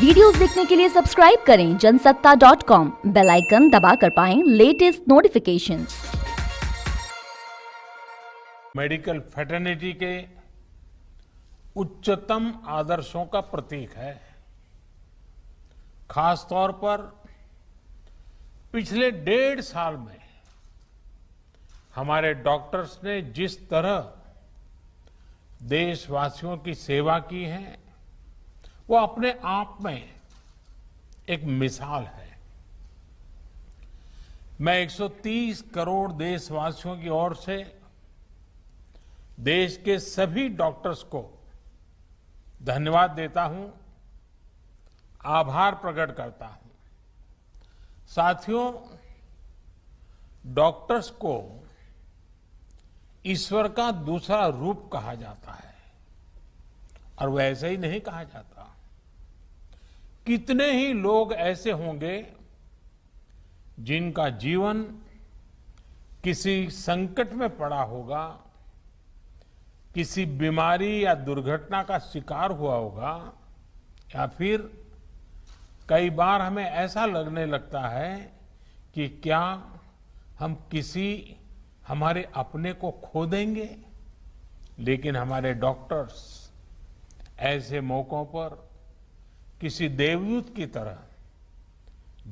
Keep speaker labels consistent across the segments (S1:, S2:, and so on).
S1: Videos देखने के लिए सब्सक्राइब करें जनसत्ता.com, बेल आइकन दबाकर पाएं लेटेस्ट नोटिफिकेशंस।
S2: मेडिकल फ्रेटर्निटी के उच्चतम आदर्शों का प्रतीक है। खास तौर पर पिछले 1.5 साल में हमारे डॉक्टर्स ने जिस तरह देशवासियों की सेवा की है वो अपने आप में एक मिसाल है। मैं 130 करोड़ देशवासियों की ओर से देश के सभी डॉक्टर्स को धन्यवाद देता हूं, आभार प्रकट करता हूं। साथियों, डॉक्टर्स को ईश्वर का दूसरा रूप कहा जाता है और वैसे ही नहीं कहा जाता। कितने ही लोग ऐसे होंगे जिनका जीवन किसी संकट में पड़ा होगा, किसी बीमारी या दुर्घटना का शिकार हुआ होगा, या फिर कई बार हमें ऐसा लगने लगता है कि क्या हम किसी हमारे अपने को खो देंगे। लेकिन हमारे डॉक्टर्स ऐसे मौकों पर किसी देवदूत की तरह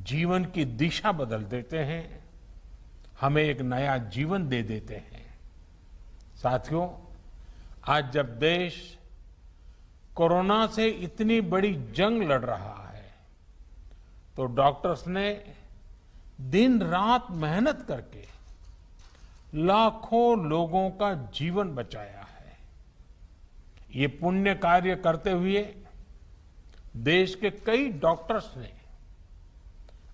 S2: जीवन की दिशा बदल देते हैं, हमें एक नया जीवन दे देते हैं। साथियों, आज जब देश कोरोना से इतनी बड़ी जंग लड़ रहा है तो डॉक्टर्स ने दिन रात मेहनत करके लाखों लोगों का जीवन बचाया है। ये पुण्य कार्य करते हुए देश के कई डॉक्टर्स ने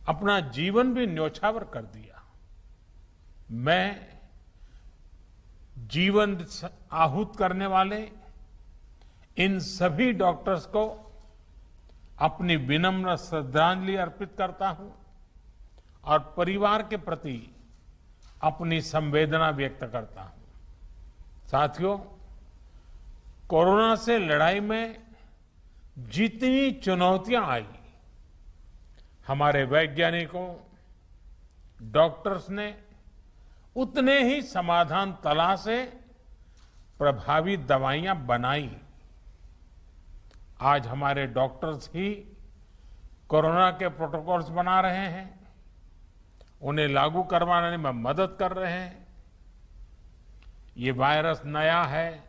S2: अपना जीवन भी न्यौछावर कर दिया। मैं जीवन आहूत करने वाले इन सभी डॉक्टर्स को अपनी विनम्र श्रद्धांजलि अर्पित करता हूं और परिवार के प्रति अपनी संवेदना व्यक्त करता हूं। साथियों, कोरोना से लड़ाई में जितनी चुनौतियां आई, हमारे वैज्ञानिकों, डॉक्टर्स ने उतने ही समाधान तलाशे, प्रभावी दवाइयां बनाई। आज हमारे डॉक्टर्स ही कोरोना के प्रोटोकॉल्स बना रहे हैं, उन्हें लागू करवाने में मदद कर रहे हैं। ये वायरस नया है,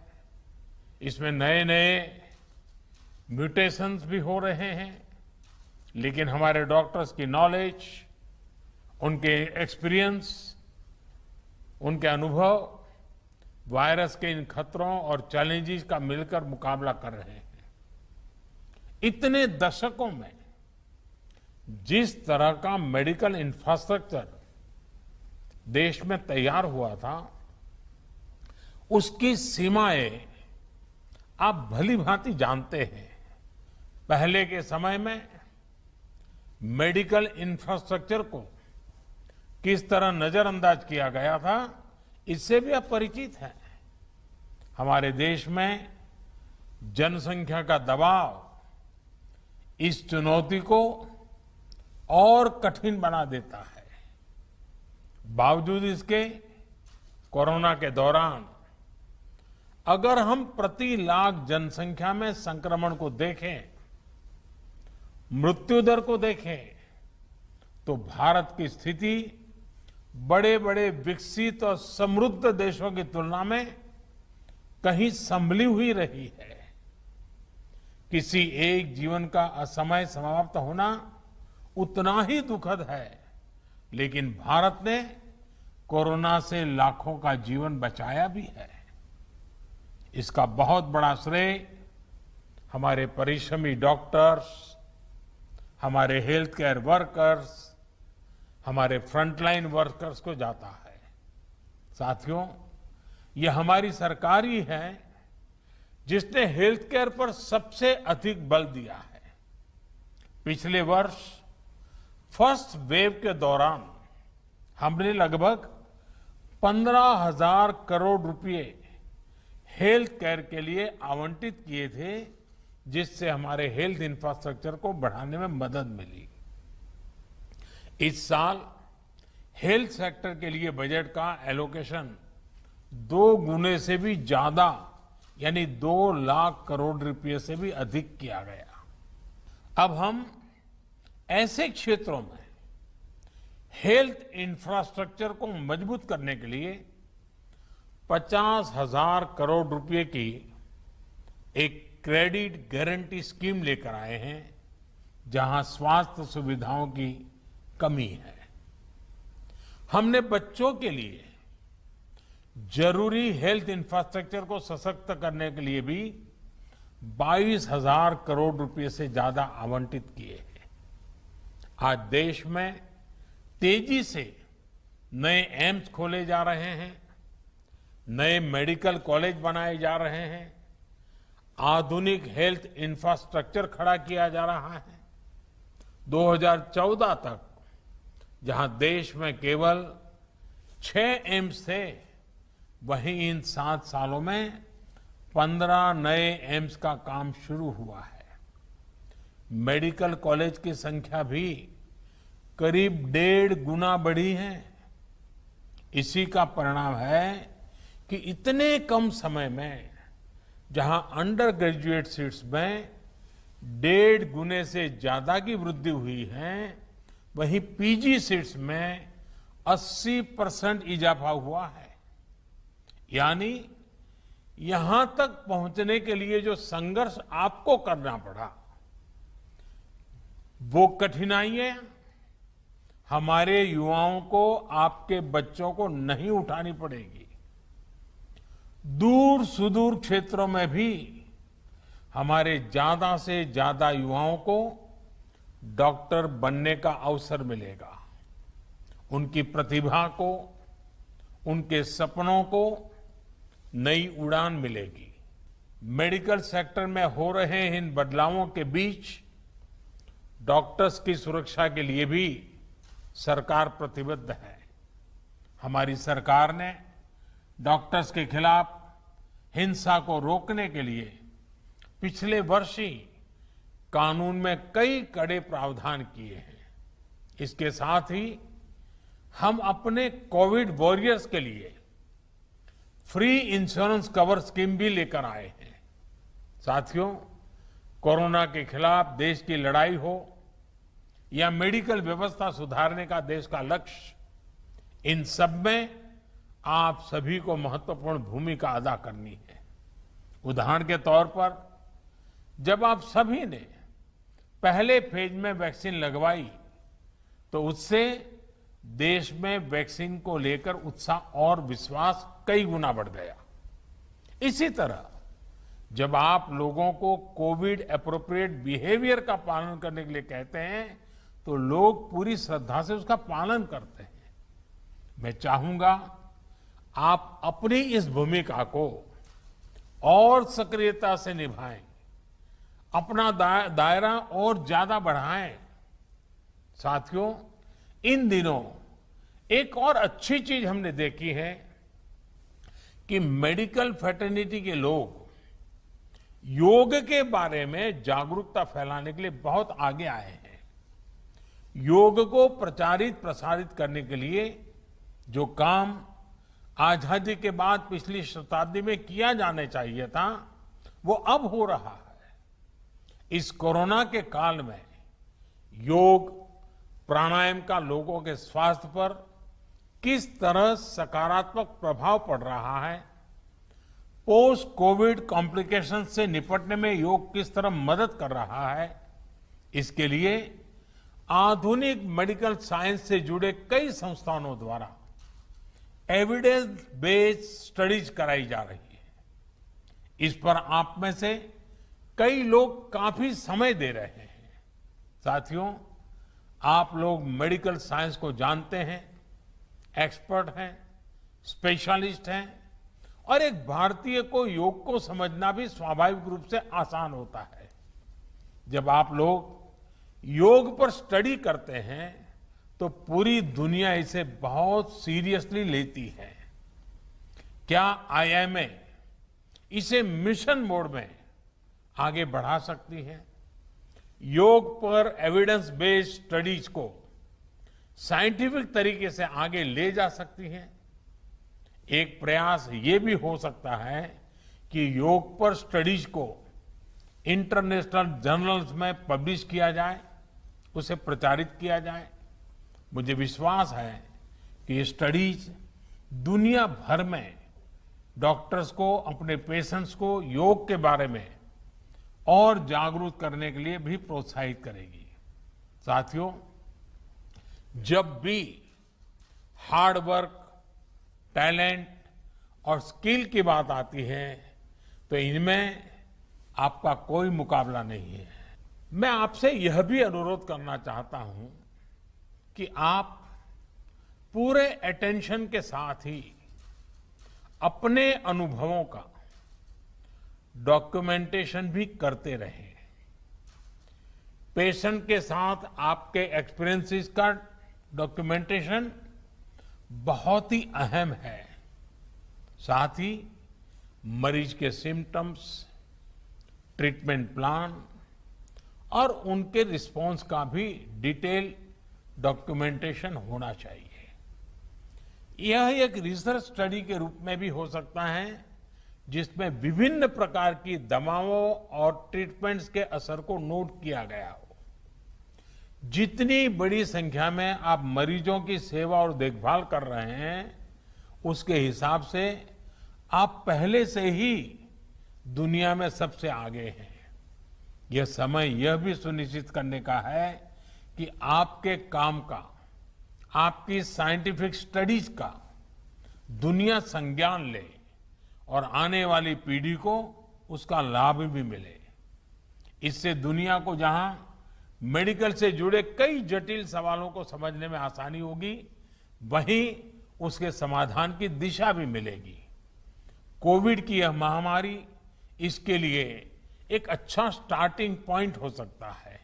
S2: इसमें नए नए म्यूटेशंस भी हो रहे हैं, लेकिन हमारे डॉक्टर्स की नॉलेज, उनके एक्सपीरियंस, उनके अनुभव वायरस के इन खतरों और चैलेंजेस का मिलकर मुकाबला कर रहे हैं। इतने दशकों में जिस तरह का मेडिकल इंफ्रास्ट्रक्चर देश में तैयार हुआ था, उसकी सीमाएं आप भली भांति जानते हैं। पहले के समय में मेडिकल इंफ्रास्ट्रक्चर को किस तरह नजरअंदाज किया गया था, इससे भी आप परिचित हैं। हमारे देश में जनसंख्या का दबाव इस चुनौती को और कठिन बना देता है। बावजूद इसके कोरोना के दौरान अगर हम प्रति लाख जनसंख्या में संक्रमण को देखें, मृत्यु दर को देखें, तो भारत की स्थिति बड़े बड़े विकसित और समृद्ध देशों की तुलना में कहीं संभली हुई रही है। किसी एक जीवन का असमय समाप्त होना उतना ही दुखद है, लेकिन भारत ने कोरोना से लाखों का जीवन बचाया भी है। इसका बहुत बड़ा श्रेय हमारे परिश्रमी डॉक्टर्स, हमारे हेल्थ केयर वर्कर्स, हमारे फ्रंटलाइन वर्कर्स को जाता है। साथियों, ये हमारी सरकार ही है जिसने हेल्थ केयर पर सबसे अधिक बल दिया है। पिछले वर्ष फर्स्ट वेव के दौरान हमने लगभग 15,000 करोड़ रुपए हेल्थ केयर के लिए आवंटित किए थे, जिससे हमारे हेल्थ इंफ्रास्ट्रक्चर को बढ़ाने में मदद मिली। इस साल हेल्थ सेक्टर के लिए बजट का एलोकेशन 2 गुने से भी ज्यादा यानी 2 लाख करोड़ रुपए से भी अधिक किया गया। अब हम ऐसे क्षेत्रों में हेल्थ इंफ्रास्ट्रक्चर को मजबूत करने के लिए 50,000 करोड़ रुपए की एक क्रेडिट गारंटी स्कीम लेकर आए हैं, जहां स्वास्थ्य सुविधाओं की कमी है। हमने बच्चों के लिए जरूरी हेल्थ इंफ्रास्ट्रक्चर को सशक्त करने के लिए भी 22,000 करोड़ रुपए से ज्यादा आवंटित किए हैं। आज देश में तेजी से नए एम्स खोले जा रहे हैं, नए मेडिकल कॉलेज बनाए जा रहे हैं, आधुनिक हेल्थ इंफ्रास्ट्रक्चर खड़ा किया जा रहा है। 2014 तक जहां देश में केवल 6 एम्स थे, वहीं इन 7 सालों में 15 नए एम्स का काम शुरू हुआ है। मेडिकल कॉलेज की संख्या भी करीब 1.5 गुना बढ़ी है। इसी का परिणाम है कि इतने कम समय में जहां अंडर ग्रेजुएट सीट्स में 1.5 गुने से ज्यादा की वृद्धि हुई है, वहीं पीजी सीट्स में 80% इजाफा हुआ है। यानी यहां तक पहुंचने के लिए जो संघर्ष आपको करना पड़ा, वो कठिनाइयां हमारे युवाओं को, आपके बच्चों को नहीं उठानी पड़ेगी। दूर सुदूर क्षेत्रों में भी हमारे ज्यादा से ज्यादा युवाओं को डॉक्टर बनने का अवसर मिलेगा। उनकी प्रतिभा को, उनके सपनों को नई उड़ान मिलेगी। मेडिकल सेक्टर में हो रहे इन बदलावों के बीच डॉक्टर्स की सुरक्षा के लिए भी सरकार प्रतिबद्ध है। हमारी सरकार ने डॉक्टर्स के खिलाफ हिंसा को रोकने के लिए पिछले वर्ष ही कानून में कई कड़े प्रावधान किए हैं। इसके साथ ही हम अपने कोविड वॉरियर्स के लिए फ्री इंश्योरेंस कवर स्कीम भी लेकर आए हैं। साथियों, कोरोना के खिलाफ देश की लड़ाई हो या मेडिकल व्यवस्था सुधारने का देश का लक्ष्य, इन सब में आप सभी को महत्वपूर्ण भूमिका अदा करनी है। उदाहरण के तौर पर, जब आप सभी ने पहले फेज में वैक्सीन लगवाई, तो उससे देश में वैक्सीन को लेकर उत्साह और विश्वास कई गुना बढ़ गया। इसी तरह जब आप लोगों को कोविड एप्रोप्रिएट बिहेवियर का पालन करने के लिए कहते हैं, तो लोग पूरी श्रद्धा से उसका पालन करते हैं। मैं चाहूंगा आप अपनी इस भूमिका को और सक्रियता से निभाएं, अपना दायरा और ज्यादा बढ़ाएं। साथियों, इन दिनों एक और अच्छी चीज हमने देखी है कि मेडिकल फ्रेटर्निटी के लोग योग के बारे में जागरूकता फैलाने के लिए बहुत आगे आए हैं। योग को प्रचारित प्रसारित करने के लिए जो काम आजादी के बाद पिछली शताब्दी में किया जाना चाहिए था, वो अब हो रहा है। इस कोरोना के काल में योग प्राणायाम का लोगों के स्वास्थ्य पर किस तरह सकारात्मक प्रभाव पड़ रहा है, पोस्ट कोविड कॉम्प्लिकेशन से निपटने में योग किस तरह मदद कर रहा है, इसके लिए आधुनिक मेडिकल साइंस से जुड़े कई संस्थानों द्वारा एविडेंस बेस्ड स्टडीज कराई जा रही है। इस पर आप में से कई लोग काफी समय दे रहे हैं। साथियों, आप लोग मेडिकल साइंस को जानते हैं, एक्सपर्ट हैं, स्पेशलिस्ट हैं, और एक भारतीय को योग को समझना भी स्वाभाविक रूप से आसान होता है। जब आप लोग योग पर स्टडी करते हैं, तो पूरी दुनिया इसे बहुत सीरियसली लेती है। क्या आईएमए इसे मिशन मोड में आगे बढ़ा सकती है, योग पर एविडेंस बेस्ड स्टडीज को साइंटिफिक तरीके से आगे ले जा सकती है। एक प्रयास ये भी हो सकता है कि योग पर स्टडीज को इंटरनेशनल जर्नल्स में पब्लिश किया जाए, उसे प्रचारित किया जाए। मुझे विश्वास है कि ये स्टडीज दुनिया भर में डॉक्टर्स को, अपने पेशेंट्स को योग के बारे में और जागरूक करने के लिए भी प्रोत्साहित करेगी। साथियों, जब भी हार्ड वर्क, टैलेंट और स्किल की बात आती है तो इनमें आपका कोई मुकाबला नहीं है। मैं आपसे यह भी अनुरोध करना चाहता हूं कि आप पूरे अटेंशन के साथ ही अपने अनुभवों का डॉक्यूमेंटेशन भी करते रहें। पेशेंट के साथ आपके एक्सपीरियंसेस का डॉक्यूमेंटेशन बहुत ही अहम है। साथ ही मरीज के सिम्टम्स, ट्रीटमेंट प्लान और उनके रिस्पॉन्स का भी डिटेल डॉक्यूमेंटेशन होना चाहिए। यह एक रिसर्च स्टडी के रूप में भी हो सकता है, जिसमें विभिन्न प्रकार की दवाओं और ट्रीटमेंट्स के असर को नोट किया गया हो। जितनी बड़ी संख्या में आप मरीजों की सेवा और देखभाल कर रहे हैं, उसके हिसाब से आप पहले से ही दुनिया में सबसे आगे हैं। यह समय यह भी सुनिश्चित करने का है कि आपके काम का, आपकी साइंटिफिक स्टडीज का दुनिया संज्ञान ले और आने वाली पीढ़ी को उसका लाभ भी मिले। इससे दुनिया को जहां मेडिकल से जुड़े कई जटिल सवालों को समझने में आसानी होगी, वहीं उसके समाधान की दिशा भी मिलेगी। कोविड की यह महामारी इसके लिए एक अच्छा स्टार्टिंग पॉइंट हो सकता है।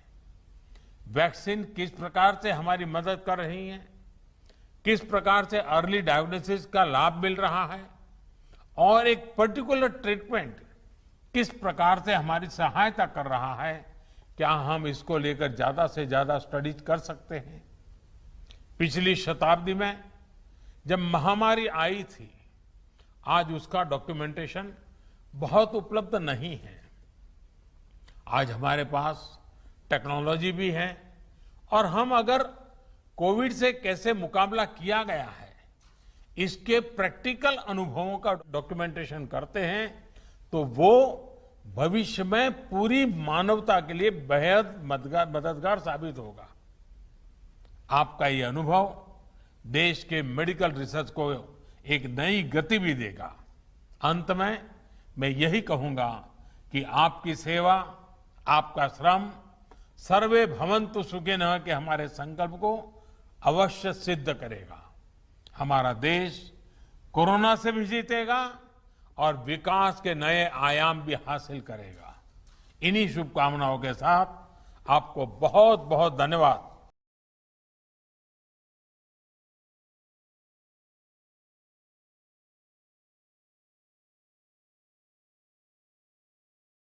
S2: वैक्सीन किस प्रकार से हमारी मदद कर रही है, किस प्रकार से अर्ली डायग्नोसिस का लाभ मिल रहा है और एक पर्टिकुलर ट्रीटमेंट किस प्रकार से हमारी सहायता कर रहा है, क्या हम इसको लेकर ज्यादा से ज्यादा स्टडीज कर सकते हैं। पिछली शताब्दी में जब महामारी आई थी, आज उसका डॉक्यूमेंटेशन बहुत उपलब्ध नहीं है। आज हमारे पास टेक्नोलॉजी भी है और हम अगर कोविड से कैसे मुकाबला किया गया है, इसके प्रैक्टिकल अनुभवों का डॉक्यूमेंटेशन करते हैं, तो वो भविष्य में पूरी मानवता के लिए बेहद मददगार साबित होगा। आपका ये अनुभव देश के मेडिकल रिसर्च को एक नई गति भी देगा। अंत में मैं यही कहूंगा कि आपकी सेवा, आपका श्रम सर्वे भवन्तु सुखिनः के हमारे संकल्प को अवश्य सिद्ध करेगा। हमारा देश कोरोना से भी जीतेगा और विकास के नए आयाम भी हासिल करेगा। इन्हीं शुभकामनाओं के साथ आपको बहुत बहुत धन्यवाद।